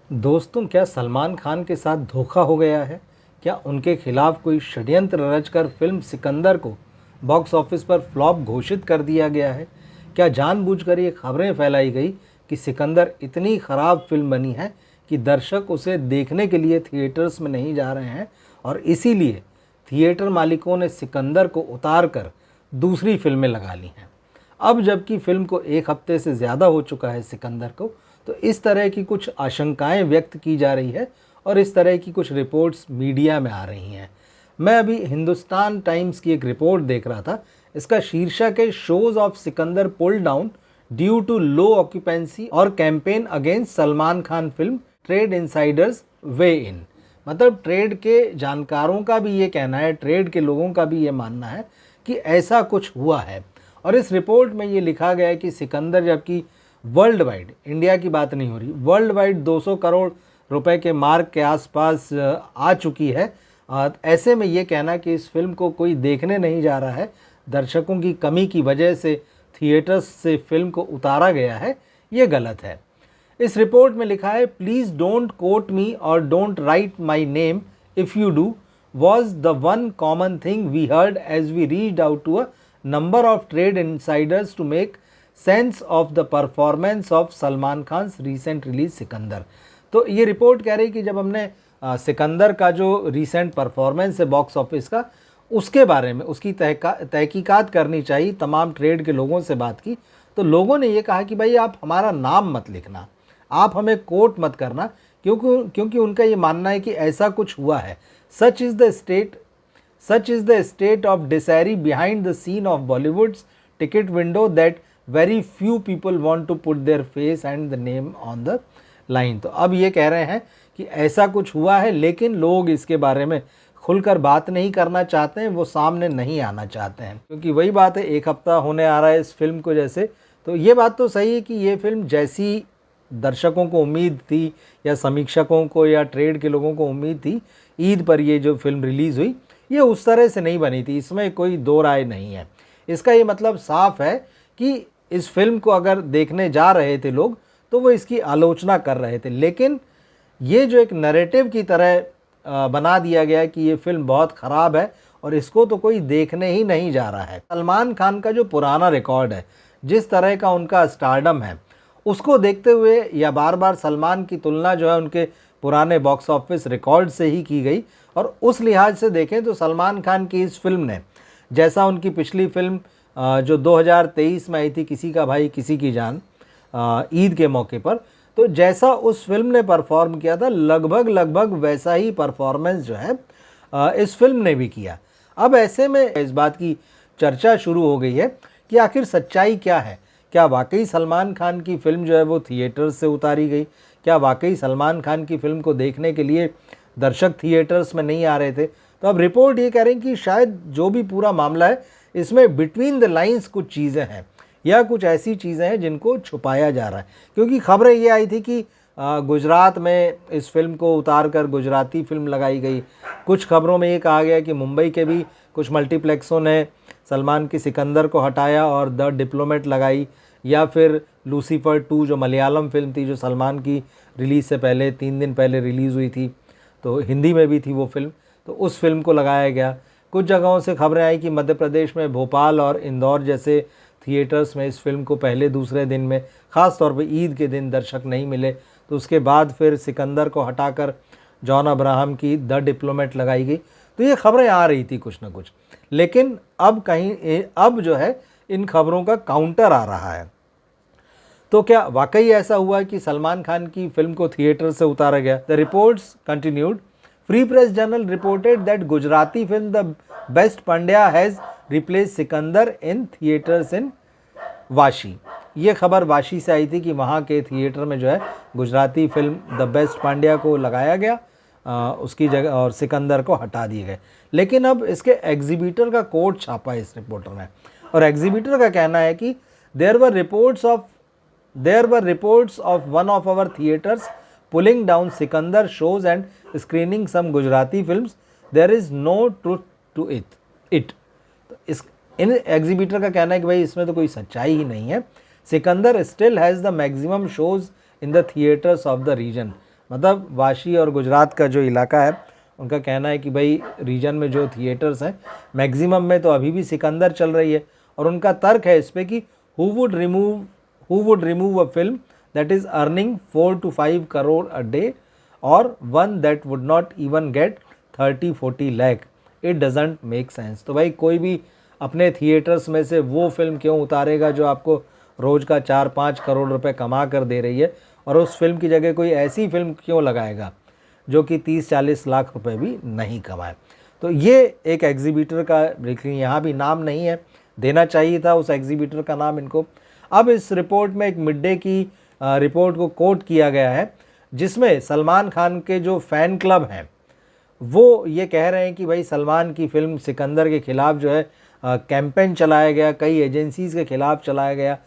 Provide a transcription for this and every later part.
दोस्तों, क्या सलमान खान के साथ धोखा हो गया है? क्या उनके खिलाफ कोई षड्यंत्र रचकर फिल्म सिकंदर को बॉक्स ऑफिस पर फ्लॉप घोषित कर दिया गया है? क्या जानबूझकर ये खबरें फैलाई गई कि सिकंदर इतनी खराब फिल्म बनी है कि दर्शक उसे देखने के लिए थिएटर्स में नहीं जा रहे हैं और इसीलिए थिएटर मालिकों ने सिकंदर को उतार कर दूसरी फिल्में लगा ली हैं? अब जबकि फिल्म को एक हफ्ते से ज़्यादा हो चुका है सिकंदर को, तो इस तरह की कुछ आशंकाएं व्यक्त की जा रही है और इस तरह की कुछ रिपोर्ट्स मीडिया में आ रही हैं। मैं अभी हिंदुस्तान टाइम्स की एक रिपोर्ट देख रहा था। इसका शीर्षक है shows of Sikandar pull down due to low occupancy और campaign against Salman Khan film, trade insiders weigh in. मतलब ट्रेड के जानकारों का भी ये कहना है, ट्रेड के लोगों का भी ये मानना है कि ऐसा कुछ हुआ है। और इस रिपोर्ट में ये लिखा गया है कि सिकंदर जबकि वर्ल्ड वाइड, इंडिया की बात नहीं हो रही, वर्ल्ड वाइड 200 करोड़ रुपए के मार्क के आसपास आ चुकी है। ऐसे में ये कहना कि इस फिल्म को कोई देखने नहीं जा रहा है, दर्शकों की कमी की वजह से थिएटर्स से फिल्म को उतारा गया है, ये गलत है। इस रिपोर्ट में लिखा है, प्लीज़ डोंट कोट मी और don't write my name, if you do was the one common thing we heard as we reached out to a number of trade insiders to make sense of the performance of Salman Khan's recent release Sikandar. तो ये report कह रही कि जब हमने सिकंदर का जो recent performance है बॉक्स ऑफिस का, उसके बारे में उसकी तहकीकात करनी चाहिए, तमाम ट्रेड के लोगों से बात की, तो लोगों ने ये कहा कि भाई आप हमारा नाम मत लिखना, आप हमें कोट मत करना, क्योंकि उनका ये मानना है कि ऐसा कुछ हुआ है। Such is the state of desire behind the scene of Bollywood's ticket window that very few people want to put their face and the name on the line। तो अब ये कह रहे हैं कि ऐसा कुछ हुआ है, लेकिन लोग इसके बारे में खुलकर बात नहीं करना चाहते हैं, वो सामने नहीं आना चाहते हैं, क्योंकि वही बात है, एक हफ्ता होने आ रहा है इस फिल्म को जैसे। तो ये बात तो सही है कि ये फिल्म जैसी दर्शकों को उम्मीद थी या समीक्षकों को या ट्रेड के लोगों को उम्मीद थी, ईद पर ये जो फिल्म रिलीज़ हुई, ये उस तरह से नहीं बनी थी, इसमें कोई दो राय नहीं है। इसका ये मतलब साफ है कि इस फिल्म को अगर देखने जा रहे थे लोग तो वो इसकी आलोचना कर रहे थे, लेकिन ये जो एक नैरेटिव की तरह बना दिया गया कि ये फिल्म बहुत ख़राब है और इसको तो कोई देखने ही नहीं जा रहा है। सलमान खान का जो पुराना रिकॉर्ड है, जिस तरह का उनका स्टारडम है, उसको देखते हुए या बार बार सलमान की तुलना जो है उनके पुराने बॉक्स ऑफिस रिकॉर्ड से ही की गई, और उस लिहाज से देखें तो सलमान खान की इस फिल्म ने, जैसा उनकी पिछली फिल्म जो 2023 में आई थी, किसी का भाई किसी की जान, ईद के मौके पर, तो जैसा उस फिल्म ने परफॉर्म किया था, लगभग वैसा ही परफॉर्मेंस जो है इस फिल्म ने भी किया। अब ऐसे में इस बात की चर्चा शुरू हो गई है कि आखिर सच्चाई क्या है। क्या वाकई सलमान खान की फ़िल्म जो है वो थिएटर्स से उतारी गई? क्या वाकई सलमान खान की फ़िल्म को देखने के लिए दर्शक थिएटर्स में नहीं आ रहे थे? तो अब रिपोर्ट ये कह रही है कि शायद जो भी पूरा मामला है, इसमें बिटवीन द लाइंस कुछ चीज़ें हैं या कुछ ऐसी चीज़ें हैं जिनको छुपाया जा रहा है। क्योंकि खबरें ये आई थी कि गुजरात में इस फिल्म को उतार कर गुजराती फिल्म लगाई गई। कुछ खबरों में ये कहा गया कि मुंबई के भी कुछ मल्टीप्लेक्सों ने सलमान की सिकंदर को हटाया और द डिप्लोमेट लगाई, या फिर लूसीफर 2 जो मलयालम फिल्म थी, जो सलमान की रिलीज़ से पहले 3 दिन पहले रिलीज़ हुई थी, तो हिंदी में भी थी वो फिल्म, तो उस फिल्म को लगाया गया। कुछ जगहों से खबरें आई कि मध्य प्रदेश में भोपाल और इंदौर जैसे थिएटर्स में इस फिल्म को पहले दूसरे दिन में, ख़ास तौर पे ईद के दिन, दर्शक नहीं मिले, तो उसके बाद फिर सिकंदर को हटाकर जॉन अब्राहम की द डिप्लोमेट लगाई गई। तो ये खबरें आ रही थी कुछ ना कुछ, लेकिन अब जो है इन खबरों का काउंटर आ रहा है। तो क्या वाकई ऐसा हुआ कि सलमान खान की फिल्म को थिएटर से उतारा गया? The reports continued. Free Press Journal reported that Gujarati film the best Pandya has replace Sikandar in theatres in Vashi. ये खबर वाशी से आई थी कि वहाँ के थिएटर में जो है Gujarati film the best Pandya को लगाया गया, उसकी जगह, और सिकंदर को हटा दिए गए। लेकिन अब इसके एग्जीबिटर का कोट छापा है इस रिपोर्टर ने, और एग्जीबिटर का कहना है कि there were reports of one of our theatres pulling down Sikandar shows and screening some Gujarati films, there is no truth to it. तो इन एग्जीबिटर का कहना है कि भाई इसमें तो कोई सच्चाई ही नहीं है। Sikandar still has the maximum shows in the theatres of the region. मतलब वाशी और गुजरात का जो इलाका है, उनका कहना है कि भाई रीजन में जो थिएटर्स हैं मैक्सिमम में तो अभी भी सिकंदर चल रही है। और उनका तर्क है इस पे कि who would remove a film that is earning 4 to 5 crore a day और one that would not even get 30-40 lakh, it doesn't make sense. तो भाई कोई भी अपने थिएटर्स में से वो फिल्म क्यों उतारेगा जो आपको रोज़ का 4-5 करोड़ रुपए कमा कर दे रही है, और उस फिल्म की जगह कोई ऐसी फिल्म क्यों लगाएगा जो कि 30-40 लाख रुपए भी नहीं कमाए। तो ये एक एग्जीबिटर का, लेकिन यहाँ भी नाम नहीं है, देना चाहिए था उस एग्जीबिटर का नाम इनको। अब इस रिपोर्ट में एक मिड डे की रिपोर्ट को कोट किया गया है जिसमें सलमान खान के जो फ़ैन क्लब हैं वो ये कह रहे हैं कि भाई सलमान की फ़िल्म सिकंदर के ख़िलाफ़ जो है कैंपेन चलाया गया, कई एजेंसीज़ के ख़िलाफ़ चलाया गया।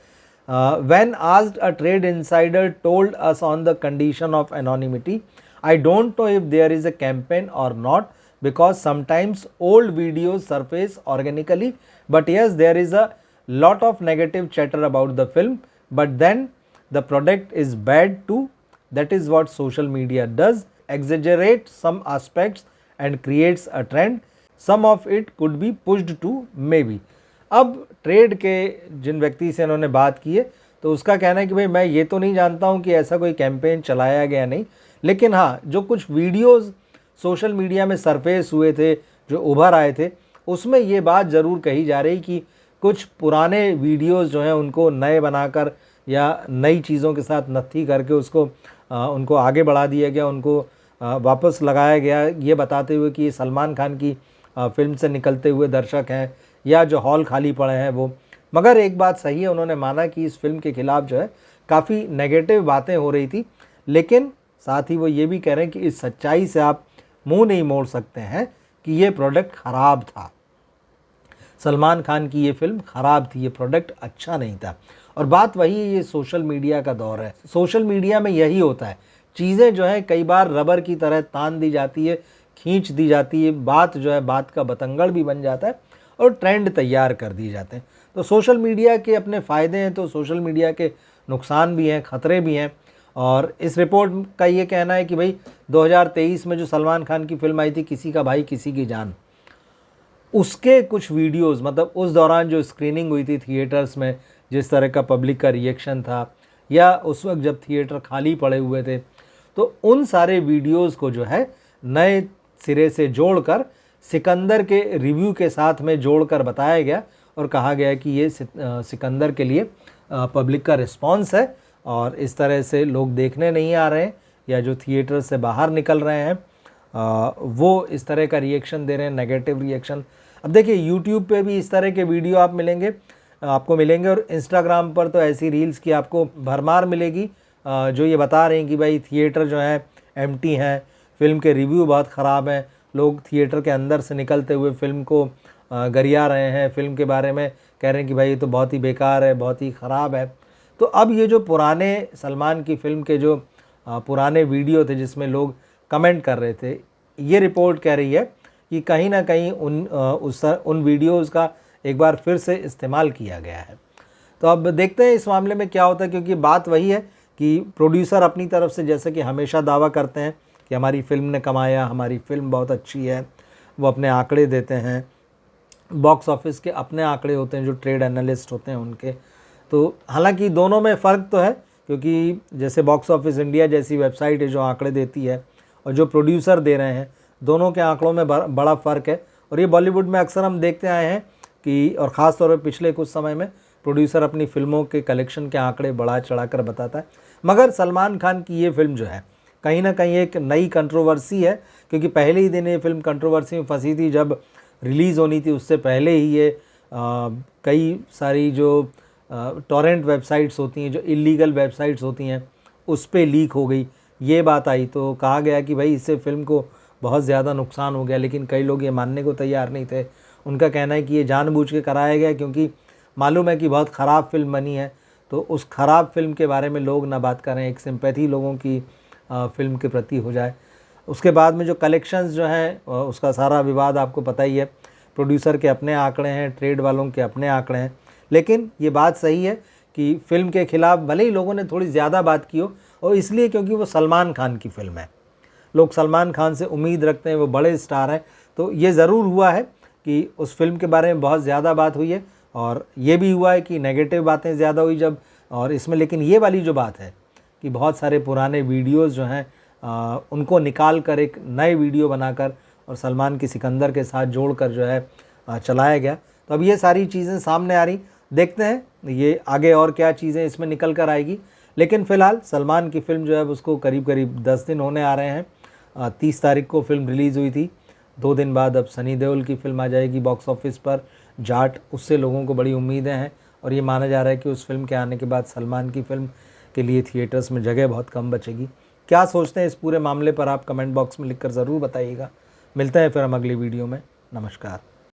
When asked, a trade insider told us on the condition of anonymity, I don't know if there is a campaign or not because sometimes old videos surface organically, but yes, there is a lot of negative chatter about the film, but then the product is bad too. That is what social media does, exaggerate some aspects and creates a trend. Some of it could be pushed to maybe. अब trade के जिन व्यक्ति से इन्होंने बात की है तो उसका कहना है कि भाई मैं ये तो नहीं जानता हूँ कि ऐसा कोई कैंपेन चलाया गया नहीं, लेकिन हाँ जो कुछ वीडियोस सोशल मीडिया में सरफेस हुए थे, जो उभर आए थे, उसमें ये बात ज़रूर कही जा रही कि कुछ पुराने वीडियोस जो हैं उनको नए बनाकर या नई चीज़ों के साथ नत्थी करके उनको आगे बढ़ा दिया गया, उनको वापस लगाया गया, ये बताते हुए कि ये सलमान खान की फिल्म से निकलते हुए दर्शक हैं या जो हॉल खाली पड़े हैं वो। मगर एक बात सही है, उन्होंने माना कि इस फिल्म के ख़िलाफ़ जो है काफ़ी नेगेटिव बातें हो रही थी, लेकिन साथ ही वो ये भी कह रहे हैं कि इस सच्चाई से आप मुंह नहीं मोड़ सकते हैं कि ये प्रोडक्ट ख़राब था। सलमान खान की ये फिल्म ख़राब थी, ये प्रोडक्ट अच्छा नहीं था। और बात वही है, ये सोशल मीडिया का दौर है। सोशल मीडिया में यही होता है, चीज़ें जो है कई बार रबर की तरह तान दी जाती है, खींच दी जाती है, बात जो है बात का बतंगड़ भी बन जाता है और ट्रेंड तैयार कर दिए जाते हैं। तो सोशल मीडिया के अपने फ़ायदे हैं तो सोशल मीडिया के नुकसान भी हैं, ख़तरे भी हैं। और इस रिपोर्ट का ये कहना है कि भाई 2023 में जो सलमान खान की फिल्म आई थी किसी का भाई किसी की जान, उसके कुछ वीडियोस, मतलब उस दौरान जो स्क्रीनिंग हुई थी थिएटर्स में, जिस तरह का पब्लिक का रिएक्शन था या उस वक्त जब थिएटर खाली पड़े हुए थे, तो उन सारे वीडियोस को जो है नए सिरे से जोड़कर सिकंदर के रिव्यू के साथ में जोड़कर बताया गया और कहा गया कि ये सिकंदर के लिए पब्लिक का रिस्पांस है और इस तरह से लोग देखने नहीं आ रहे हैं या जो थिएटर से बाहर निकल रहे हैं वो इस तरह का रिएक्शन दे रहे हैं, नेगेटिव रिएक्शन। अब देखिए यूट्यूब पे भी इस तरह के वीडियो आपको मिलेंगे और इंस्टाग्राम पर तो ऐसी रील्स की आपको भरमार मिलेगी जो ये बता रहे हैं कि भाई थिएटर जो है एम्प्टी हैं, फिल्म के रिव्यू बहुत ख़राब हैं, लोग थिएटर के अंदर से निकलते हुए फिल्म को गरिया रहे हैं, फिल्म के बारे में कह रहे हैं कि भाई ये तो बहुत ही बेकार है, बहुत ही ख़राब है। तो अब ये जो पुराने सलमान की फ़िल्म के जो पुराने वीडियो थे जिसमें लोग कमेंट कर रहे थे, ये रिपोर्ट कह रही है कि कहीं ना कहीं उन वीडियोज़ का एक बार फिर से इस्तेमाल किया गया है। तो अब देखते हैं इस मामले में क्या होता है, क्योंकि बात वही है कि प्रोड्यूसर अपनी तरफ से जैसे कि हमेशा दावा करते हैं कि हमारी फ़िल्म ने कमाया, हमारी फ़िल्म बहुत अच्छी है, वो अपने आंकड़े देते हैं, बॉक्स ऑफिस के अपने आंकड़े होते हैं जो ट्रेड एनालिस्ट होते हैं उनके। तो हालांकि दोनों में फ़र्क तो है, क्योंकि जैसे बॉक्स ऑफिस इंडिया जैसी वेबसाइट है जो आंकड़े देती है और जो प्रोड्यूसर दे रहे हैं, दोनों के आंकड़ों में बड़ा फ़र्क है। और ये बॉलीवुड में अक्सर हम देखते आए हैं कि, और ख़ास तौर पर पिछले कुछ समय में, प्रोड्यूसर अपनी फ़िल्मों के कलेक्शन के आंकड़े बढ़ा चढ़ा कर बताता है। मगर सलमान खान की ये फिल्म जो है कहीं ना कहीं एक नई कंट्रोवर्सी है, क्योंकि पहले ही दिन ये फिल्म कंट्रोवर्सी में फंसी थी। जब रिलीज़ होनी थी उससे पहले ही ये कई सारी जो टॉरेंट वेबसाइट्स होती हैं, जो इलीगल वेबसाइट्स होती हैं, उस पे लीक हो गई, ये बात आई। तो कहा गया कि भाई इससे फ़िल्म को बहुत ज़्यादा नुकसान हो गया, लेकिन कई लोग ये मानने को तैयार नहीं थे। उनका कहना है कि ये जानबूझ के कराया गया क्योंकि मालूम है कि बहुत ख़राब फिल्म बनी है, तो उस ख़राब फिल्म के बारे में लोग ना बात करें, एक सिंपैथी लोगों की फिल्म के प्रति हो जाए। उसके बाद में जो कलेक्शंस जो हैं उसका सारा विवाद आपको पता ही है, प्रोड्यूसर के अपने आंकड़े हैं, ट्रेड वालों के अपने आंकड़े हैं। लेकिन ये बात सही है कि फ़िल्म के ख़िलाफ़ भले ही लोगों ने थोड़ी ज़्यादा बात की हो, और इसलिए क्योंकि वो सलमान खान की फ़िल्म है। लोग सलमान खान से उम्मीद रखते हैं, वो बड़े स्टार हैं। तो ये ज़रूर हुआ है कि उस फ़िल्म के बारे में बहुत ज़्यादा बात हुई है, और ये भी हुआ है कि नेगेटिव बातें ज़्यादा हुई जब, और इसमें लेकिन ये वाली जो बात है कि बहुत सारे पुराने वीडियोज़ जो हैं उनको निकाल कर एक नए वीडियो बनाकर और सलमान की सिकंदर के साथ जोड़कर जो है चलाया गया। तो अब ये सारी चीज़ें सामने आ रही, देखते हैं ये आगे और क्या चीज़ें इसमें निकल कर आएगी। लेकिन फ़िलहाल सलमान की फ़िल्म जो है उसको करीब करीब 10 दिन होने आ रहे हैं। 30 तारीख को फ़िल्म रिलीज़ हुई थी। 2 दिन बाद अब सनी देओल की फ़िल्म आ जाएगी बॉक्स ऑफिस पर, जाट। उससे लोगों को बड़ी उम्मीदें हैं, और ये माना जा रहा है कि उस फिल्म के आने के बाद सलमान की फ़िल्म के लिए थिएटर्स में जगह बहुत कम बचेगी। क्या सोचते हैं इस पूरे मामले पर आप कमेंट बॉक्स में लिखकर ज़रूर बताइएगा। मिलते हैं फिर हम अगली वीडियो में। नमस्कार।